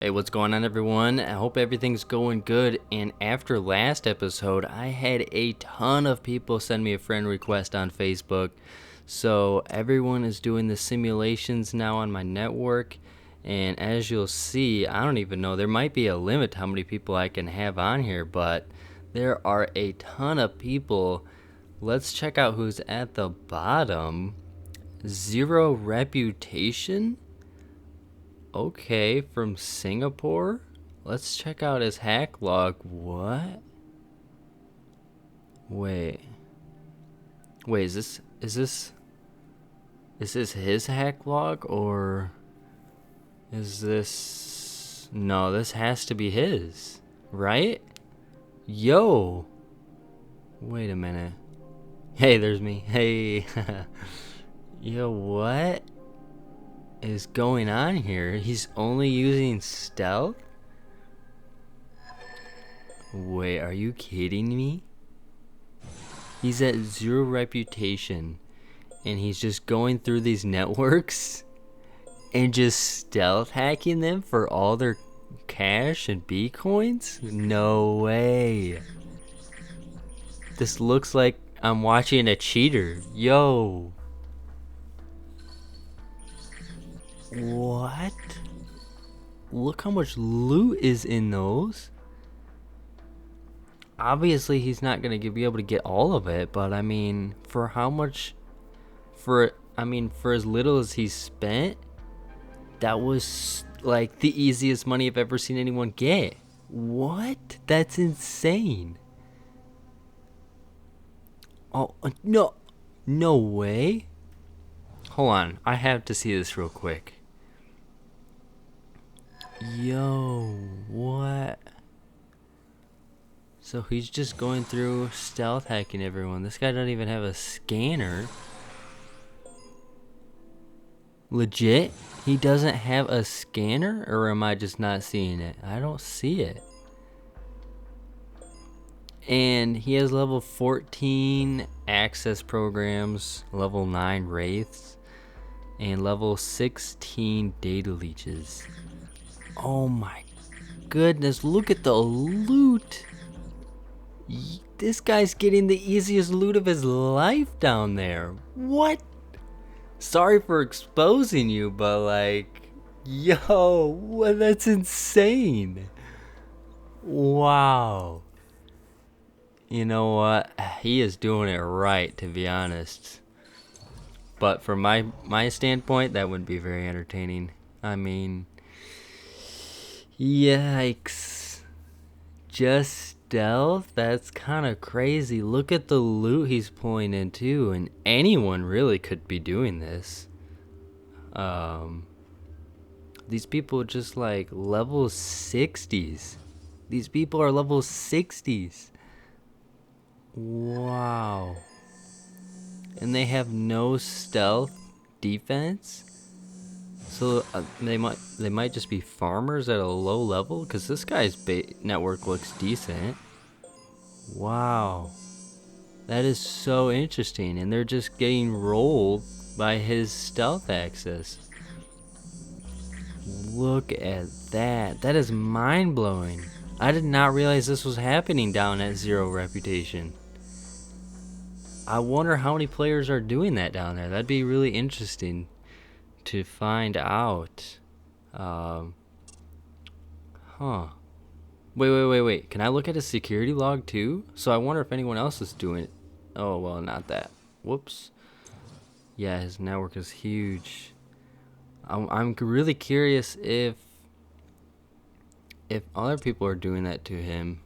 Hey, what's going on, everyone? I hope everything's going good. And after last episode, I had a ton of people send me a friend request on Facebook. So everyone is doing the simulations now on my network. And as you'll see, I don't even know, there might be a limit to how many people I can have on here, but there are a ton of people. Let's check out who's at the bottom. Zero reputation? Okay, from Singapore? Let's check out his hack log. What? Wait. Wait, is this his hack log, or is this... No, this has to be his, right? Yo. Wait a minute. Hey, there's me. Hey. Yo, what is going on here? He's only using stealth? Wait, are you kidding me? He's at zero reputation, and he's just going through these networks and just stealth hacking them for all their cash and B-coins? No way. This looks like I'm watching a cheater. Yo. What? Look how much loot is in those. Obviously he's not gonna be able to get all of it, but I mean, for how much, for as little as he spent, that was like the easiest money I've ever seen anyone get. What? That's insane. Oh no way. Hold on, I have to see this real quick. Yo, what? So he's just going through stealth hacking everyone. This guy doesn't even have a scanner. Legit? He doesn't have a scanner? Or am I just not seeing it? I don't see it. And he has level 14 access programs, level 9 wraiths, and level 16 data leeches. Oh my goodness, look at the loot. This guy's getting the easiest loot of his life down there. What? Sorry for exposing you, but like, yo, that's insane. Wow. You know what? He is doing it right, to be honest. But from my standpoint, that wouldn't be very entertaining. I mean, yikes. Just stealth? That's kind of crazy. Look at the loot he's pulling in too, and anyone really could be doing this. These people are just like level 60s. These people are level 60s. Wow. And they have no stealth defense. So they might just be farmers at a low level, because this guy's network looks decent. Wow, that is so interesting, and they're just getting rolled by his stealth access. Look at that. That is mind-blowing. I did not realize this was happening down at zero reputation. I wonder how many players are doing that down there. That'd be really interesting to find out. Wait. Can I look at his security log too? So I wonder if anyone else is doing it. Oh, well, not that. Whoops. Yeah, his network is huge. I'm really curious if other people are doing that to him.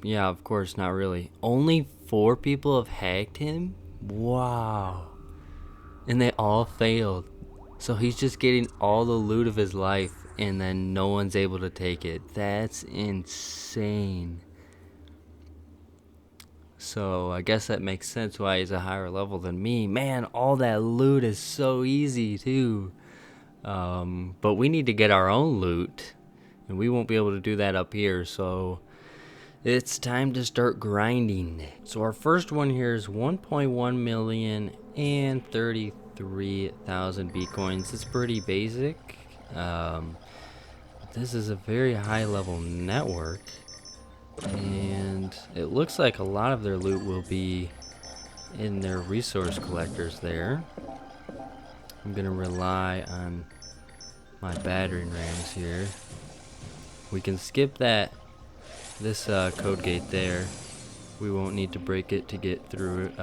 Yeah, of course, not really. Only 4 people have hacked him? Wow. And they all failed. So he's just getting all the loot of his life, and then no one's able to take it. That's insane. So I guess that makes sense why he's a higher level than me. Man, all that loot is so easy too. But we need to get our own loot, and we won't be able to do that up here. So it's time to start grinding. So our first one here is 1.1 million and 33,000 Bitcoins. It's pretty basic. This is a very high level network, and it looks like a lot of their loot will be in their resource collectors there. I'm gonna rely on my battering rams here. We can skip this code gate there. We won't need to break it to get through it,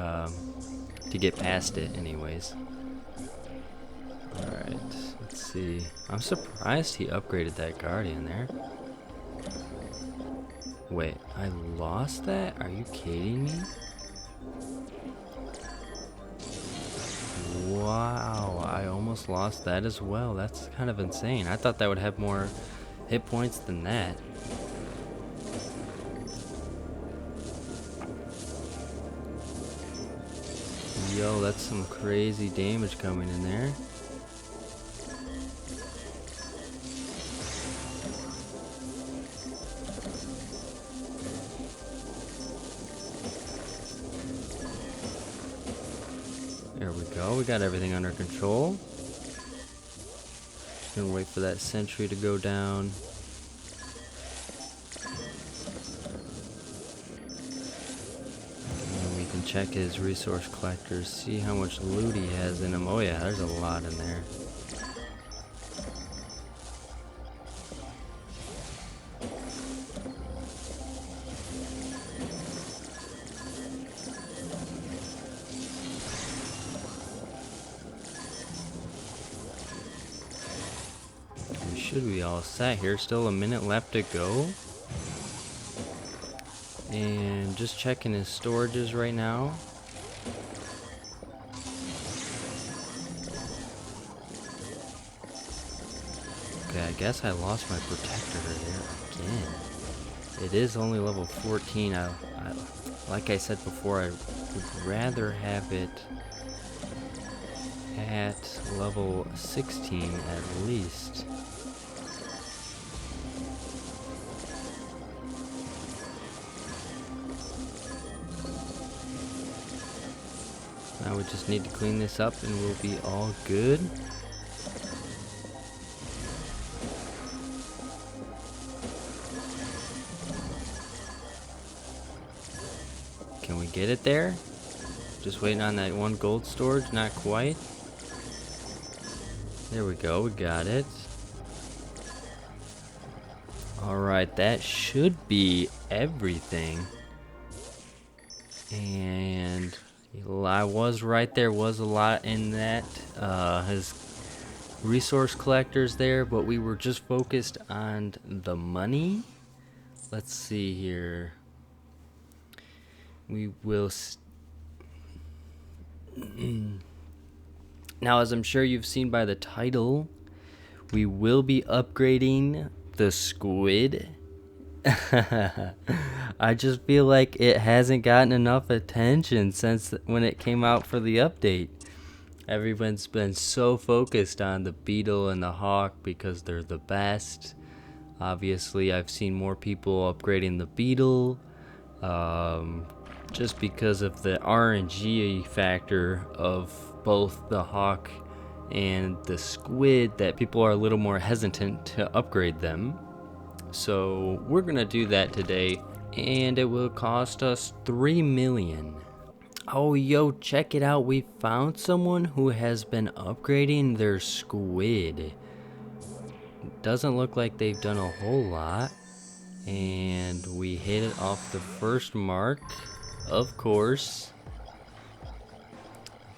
to get past it anyways. Alright, let's see. I'm surprised he upgraded that guardian there. Wait, I lost that? Are you kidding me? Wow, I almost lost that as well. That's kind of insane. I thought that would have more hit points than that. Yo, that's some crazy damage coming in there. There we go, we got everything under control. Just gonna wait for that sentry to go down. And we can check his resource collectors, see how much loot he has in him. Oh yeah, there's a lot in there. Should be all set here. Still a minute left to go. And just checking his storages right now. Okay, I guess I lost my protector there again. It is only level 14. Like I said before, I would rather have it at level 16 at least. Now we just need to clean this up and we'll be all good. Can we get it there? Just waiting on that one gold storage, not quite. There we go, we got it. Alright, that should be everything. And I was right, there was a lot in that. His resource collectors there, but we were just focused on the money. Let's see here. We will now, as I'm sure you've seen by the title, we will be upgrading the Squid. I just feel like it hasn't gotten enough attention since when it came out for the update. Everyone's been so focused on the Beetle and the Hawk because they're the best. Obviously, I've seen more people upgrading the Beetle just because of the RNG factor of both the Hawk and the Squid, that people are a little more hesitant to upgrade them. So we're gonna do that today, and it will cost us 3 million. Oh yo, check it out, we found someone who has been upgrading their Squid. Doesn't look like they've done a whole lot, and we hit it off the first mark. Of course,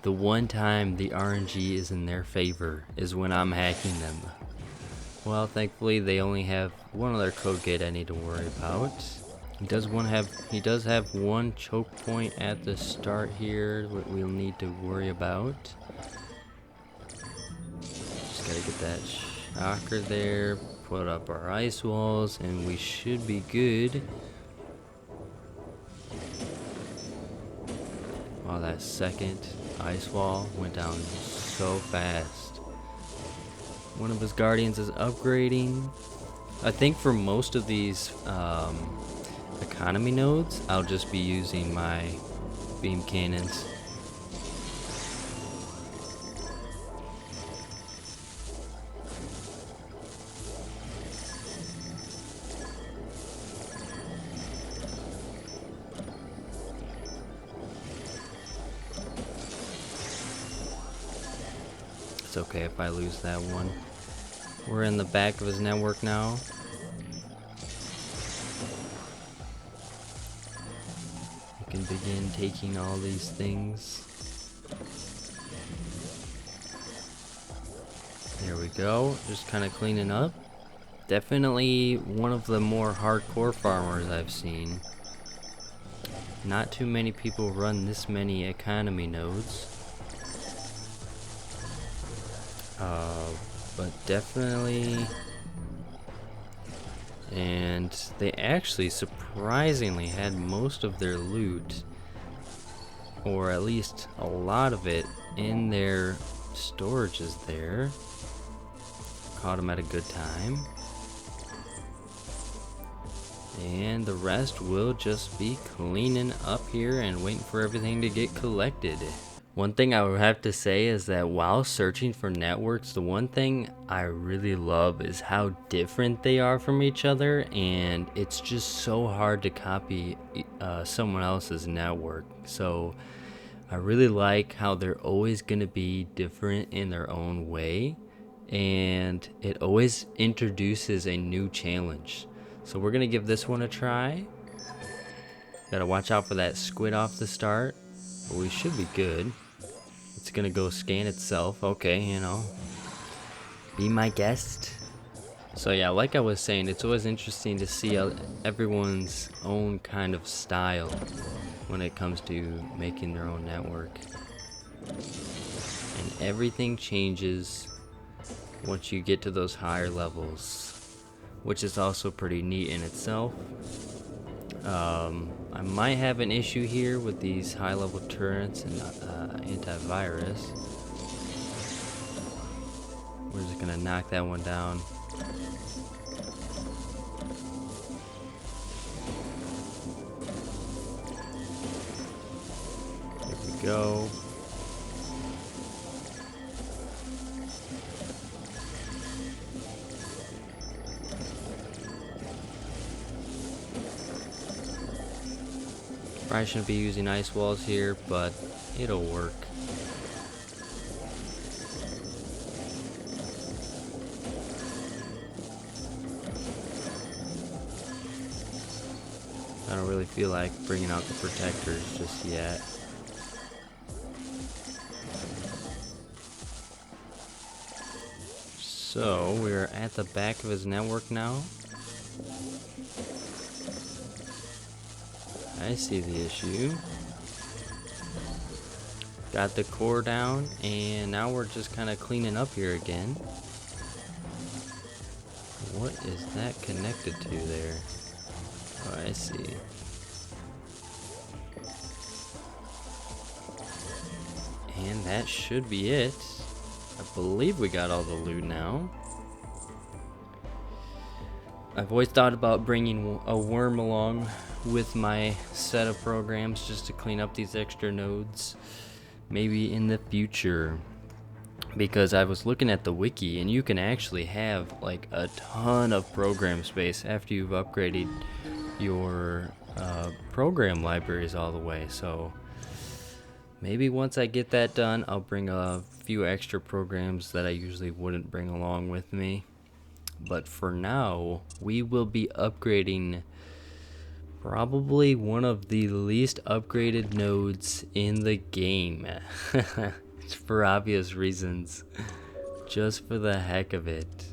the one time the RNG is in their favor is when I'm hacking them. Well, thankfully they only have one other code gate I need to worry about. He does have one choke point at the start here that we'll need to worry about. Just gotta get that shocker there, put up our ice walls, and we should be good. Wow, that second ice wall went down so fast. One of his guardians is upgrading. I think for most of these economy nodes, I'll just be using my beam cannons. okay if I lose that one. We're in the back of his network now. We can begin taking all these things. There we go, just kind of cleaning up. Definitely one of the more hardcore farmers I've seen. Not too many people run this many economy nodes. But definitely, and they actually surprisingly had most of their loot, or at least a lot of it, in their storages there. Caught them at a good time. And the rest will just be cleaning up here and waiting for everything to get collected. One thing I would have to say is that while searching for networks, the one thing I really love is how different they are from each other, and it's just so hard to copy someone else's network. So I really like how they're always going to be different in their own way, and it always introduces a new challenge. So we're going to give this one a try. Gotta watch out for that squid off the start, but we should be good. It's gonna go scan itself. Okay, you know, be my guest. So yeah, like I was saying, it's always interesting to see everyone's own kind of style when it comes to making their own network. And everything changes once you get to those higher levels, which is also pretty neat in itself. I might have an issue here with these high-level turrets and antivirus. We're just gonna knock that one down. There we go. Probably shouldn't be using ice walls here, but it'll work. I don't really feel like bringing out the protectors just yet. So we're at the back of his network now. I see the issue. Got the core down, and now we're just kind of cleaning up here again. What is that connected to there? Oh, I see. And that should be it. I believe we got all the loot now. I've always thought about bringing a worm along with my set of programs just to clean up these extra nodes, maybe in the future, because I was looking at the wiki and you can actually have like a ton of program space after you've upgraded your program libraries all the way. So maybe once I get that done, I'll bring a few extra programs that I usually wouldn't bring along with me. But for now, we will be upgrading probably one of the least upgraded nodes in the game. For obvious reasons. Just for the heck of it.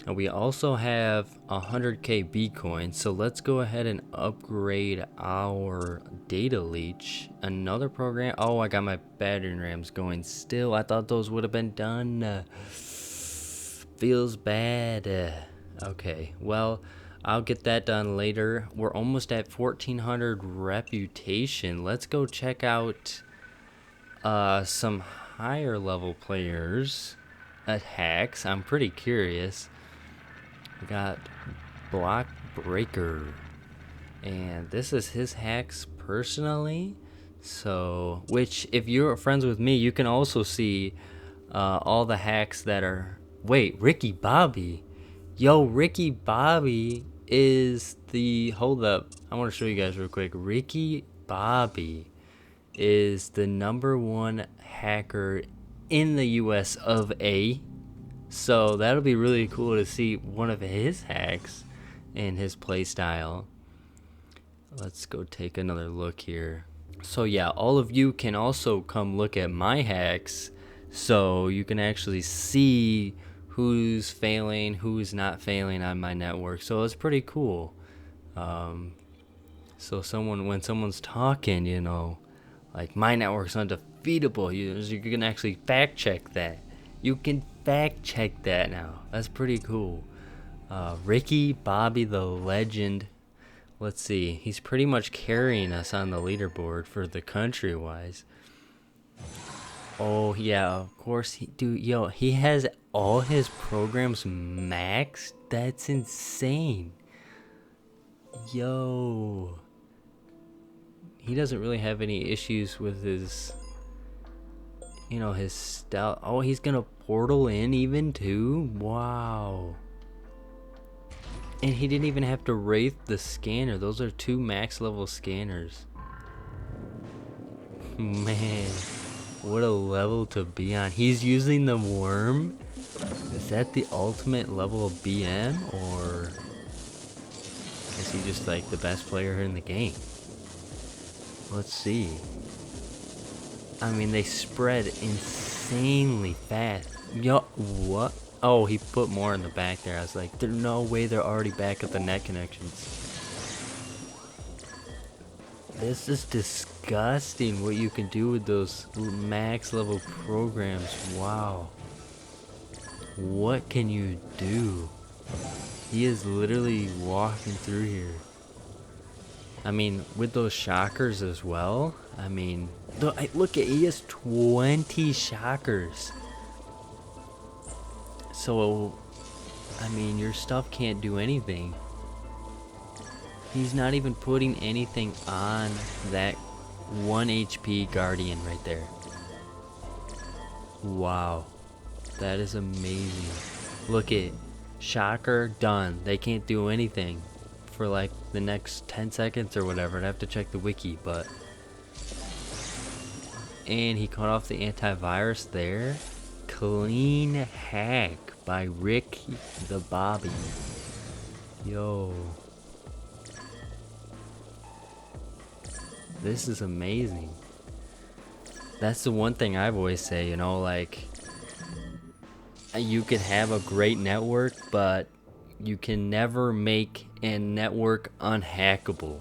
And we also have 100k Bitcoin, so let's go ahead and upgrade our data leech. Another program. Oh, I got my battering rams going still. I thought those would have been done. Feels bad. Okay, well, I'll get that done later. We're almost at 1400 reputation. Let's go check out some higher level players at hacks. I'm pretty curious. We got Block Breaker, and this is his hacks personally. So, which if you're friends with me, you can also see all the hacks that are. Wait, Ricky Bobby. Yo, Ricky Bobby is the. Hold up. I want to show you guys real quick. Ricky Bobby is the #1 hacker in the US of A. So that'll be really cool to see one of his hacks and his play style. Let's go take another look here. So yeah, all of you can also come look at my hacks, so you can actually see who's failing, who's not failing on my network. So it's pretty cool. So when someone's talking, you know, like my network's undefeatable, you can actually fact check that. You can fact check that now. That's pretty cool. Ricky Bobby the Legend. Let's see. He's pretty much carrying us on the leaderboard for the country wise. Oh yeah, of course. He has all his programs maxed. That's insane. Yo. He doesn't really have any issues with his, his style. Oh, he's gonna portal in even too? Wow. And he didn't even have to wraith the scanner. Those are 2 max level scanners. Man, what a level to be on. He's using the worm. Is that the ultimate level of BM, or is he just like the best player in the game? Let's see. I mean, they spread insanely fast. Yo, what? Oh, he put more in the back there. I was like, there's no way they're already back at the net connections. This is disgusting what you can do with those max level programs. Wow. What can you do? He is literally walking through here. I mean, with those shockers as well. I mean, look at, he has 20 shockers. So, I mean, your stuff can't do anything. He's not even putting anything on that 1 HP Guardian right there. Wow. That is amazing. Look at shocker done. They can't do anything for like the next 10 seconds or whatever. I'd have to check the wiki, but. And he cut off the antivirus there. Clean hack by Rick the Bobby. Yo. This is amazing. That's the one thing I've always say, like, you can have a great network, but you can never make a network unhackable.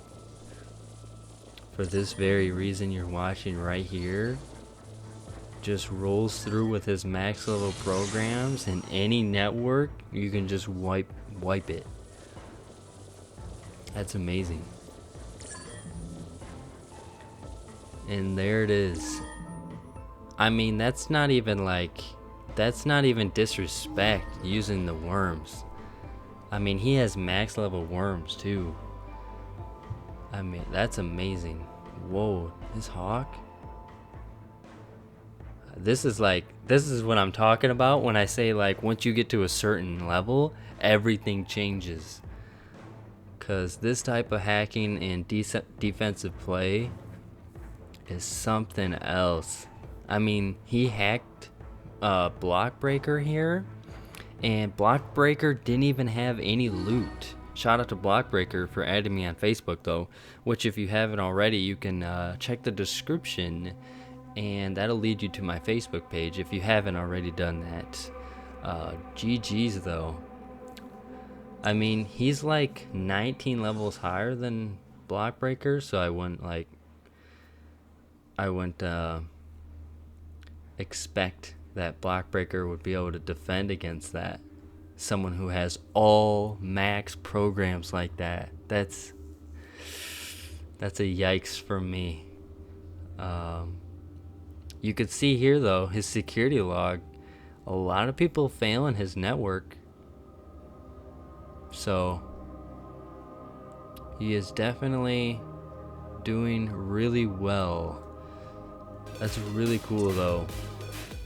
For this very reason you're watching right here, just rolls through with his max level programs, and any network you can just wipe it. That's amazing. And there it is. I mean, that's not even disrespect using the worms. I mean, he has max level worms too. I mean, that's amazing. Whoa, his hawk. This is what I'm talking about when I say, like, once you get to a certain level, everything changes. Cause this type of hacking and defensive play is something else. I mean, he hacked Block Breaker here, and Block Breaker didn't even have any loot. Shout out to Block Breaker for adding me on Facebook though, which if you haven't already, you can check the description, and that'll lead you to my Facebook page if you haven't already done that. GG's though. I mean, he's like 19 levels higher than Block Breaker, so I wouldn't expect that Block Breaker would be able to defend against that. Someone who has all max programs like that. That's a yikes from me. You could see here though, his security log, a lot of people fail in his network. So he is definitely doing really well. That's really cool though.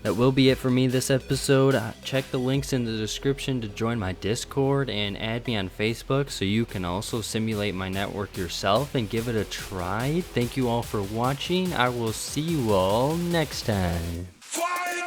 That will be it for me this episode. Check the links in the description to join my Discord and add me on Facebook so you can also simulate my network yourself and give it a try. Thank you all for watching. I will see you all next time. Fire!